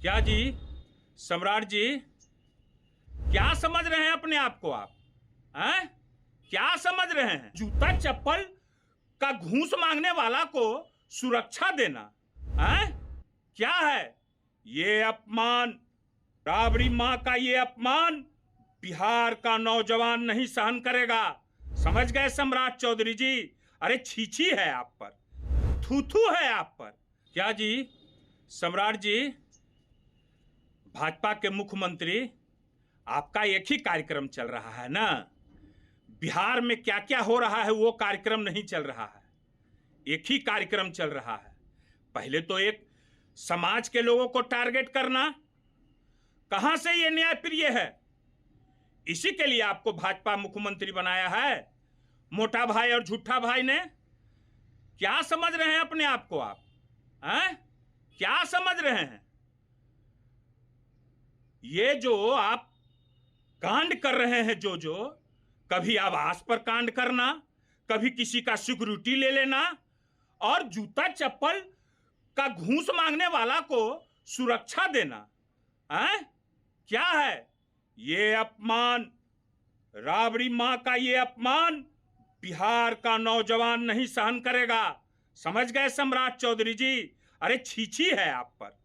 क्या जी? सम्राट जी, क्या समझ रहे हैं अपने आप को आप? हैं? क्या समझ रहे हैं? जूता चप्पल का घूस मांगने वाला को सुरक्षा देना, हैं? क्या है ये अपमान? राबड़ी माँ का ये अपमान बिहार का नौजवान नहीं सहन करेगा। समझ गए सम्राट चौधरी जी? अरे छीछी है आप पर, थू थू है आप पर। क्या जी? सम्राट जी, भाजपा के मुख्यमंत्री, आपका एक ही कार्यक्रम चल रहा है ना? बिहार में क्या क्या हो रहा है वो कार्यक्रम नहीं चल रहा है, एक ही कार्यक्रम चल रहा है। पहले तो एक समाज के लोगों को टारगेट करना, कहां से ये न्याय प्रिय है? इसी के लिए आपको भाजपा मुख्यमंत्री बनाया है मोटा भाई और झूठा भाई ने। क्या समझ रहे हैं अपने आप को आप? हैं? क्या समझ रहे हैं? ये जो आप कांड कर रहे हैं, जो कभी आवास पर कांड करना, कभी किसी का सिक्योरिटी ले लेना, और जूता चप्पल का घूस मांगने वाला को सुरक्षा देना, हैं? क्या है ये अपमान? राबड़ी माँ का ये अपमान बिहार का नौजवान नहीं सहन करेगा। समझ गए सम्राट चौधरी जी? अरे छीछी है आप पर,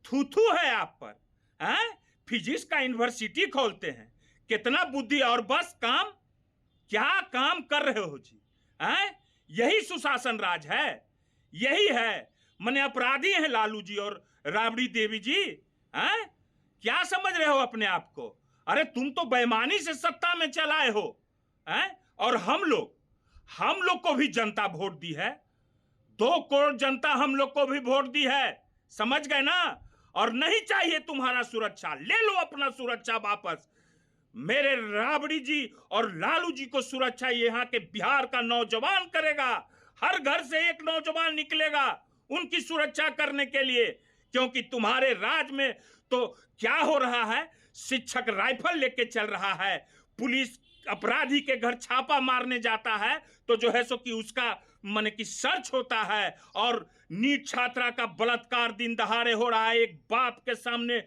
थू थू है आप पर। हैं? फिजिक्स का यूनिवर्सिटी खोलते हैं, कितना बुद्धि और बस काम। क्या काम कर रहे हो जी? हैं? यही सुशासन राज है, यही है। मने अपराधी हैं लालू जी और राबड़ी देवी जी। हैं? क्या समझ रहे हो अपने आप को? अरे तुम तो बेईमानी से सत्ता में चलाए हो, हैं? और हम लोग को भी जनता वोट दी है। 2 करोड़ जनता हम लोग को भी वोट दी है। समझ गए ना? और नहीं चाहिए तुम्हारा सुरक्षा, ले लो अपना सुरक्षा वापस। मेरे राबड़ी जी और लालू जी को सुरक्षा यहाँ के बिहार का नौजवान करेगा। हर घर से एक नौजवान निकलेगा उनकी सुरक्षा करने के लिए, क्योंकि तुम्हारे राज में तो क्या हो रहा है? शिक्षक राइफल लेके चल रहा है, पुलिस अपराधी के घर छापा मारने जाता है तो जो है सो कि उसका माने कि सर्च होता है, और नीट छात्रा का बलात्कार दिन दहाड़े हो रहा है। एक बाप के सामने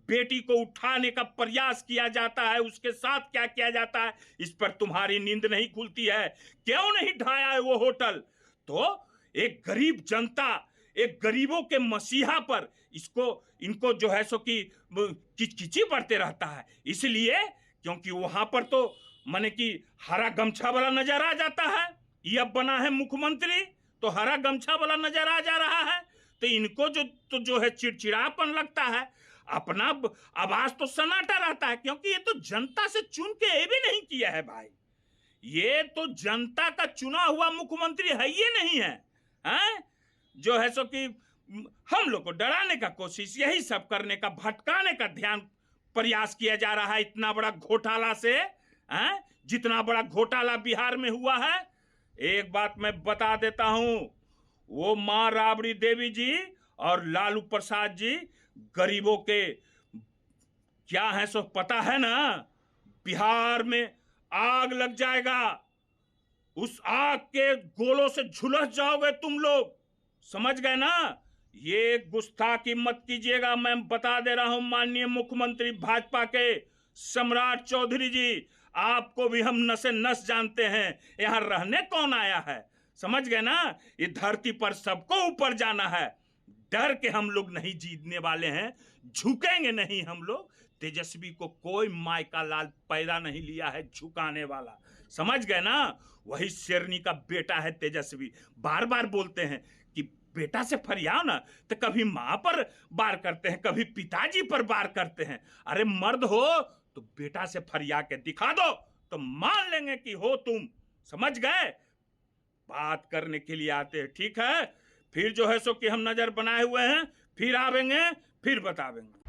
बेटी को उठाने का प्रयास किया जाता है, उसके साथ क्या किया जाता है, इस पर तुम्हारी नींद नहीं खुलती है। क्यों नहीं ढाया है वो होटल? तो एक गरीब जनता, एक गरीबों के मसीहा पर इनको जो है सो कि किचकिची बढ़ते रहता है, इसलिए क्योंकि वहां पर तो माने कि हरा गमछा वाला नजर आ जाता है। ये अब बना है मुख्यमंत्री तो हरा गमछा वाला नजर आ जा रहा है, तो इनको जो है चिड़चिड़ापन लगता है। अपना आवाज तो सन्नाटा रहता है, क्योंकि ये तो जनता से चुन के ये भी नहीं किया है भाई। ये तो जनता का चुना हुआ मुख्यमंत्री है, ये नहीं है। हैं? जो है सो कि हम लोग को डराने का कोशिश, यही सब करने का, भटकाने का ध्यान प्रयास किया जा रहा है इतना बड़ा घोटाला से। हैं? जितना बड़ा घोटाला बिहार में हुआ है, एक बात मैं बता देता हूं, वो मां राबड़ी देवी जी और लालू प्रसाद जी गरीबों के क्या है सो पता है ना? बिहार में आग लग जाएगा, उस आग के गोलों से झुलस जाओगे तुम लोग। समझ गए ना? ये गुस्ताखी मत कीजिएगा, मैं बता दे रहा हूं माननीय मुख्यमंत्री भाजपा के सम्राट चौधरी जी, आपको भी हम नसे नस जानते हैं। यहां रहने कौन आया है? समझ गए ना? ये धरती पर सबको ऊपर जाना है। डर के हम लोग नहीं जीतने वाले हैं, झुकेंगे नहीं हम लोग। तेजस्वी को कोई माई का लाल पैदा नहीं लिया है झुकाने वाला। समझ गए ना? वही शेरनी का बेटा है तेजस्वी। बार बार बोलते हैं कि बेटा से फरियाओ ना, तो कभी माँ पर बार करते हैं, कभी पिताजी पर बार करते हैं। अरे मर्द हो तो बेटा से फरिया के दिखा दो, तो मान लेंगे कि हो तुम। समझ गए? बात करने के लिए आते हैं, ठीक है? फिर जो है सो कि हम नजर बनाए हुए हैं, फिर आवेंगे, फिर बतावेंगे।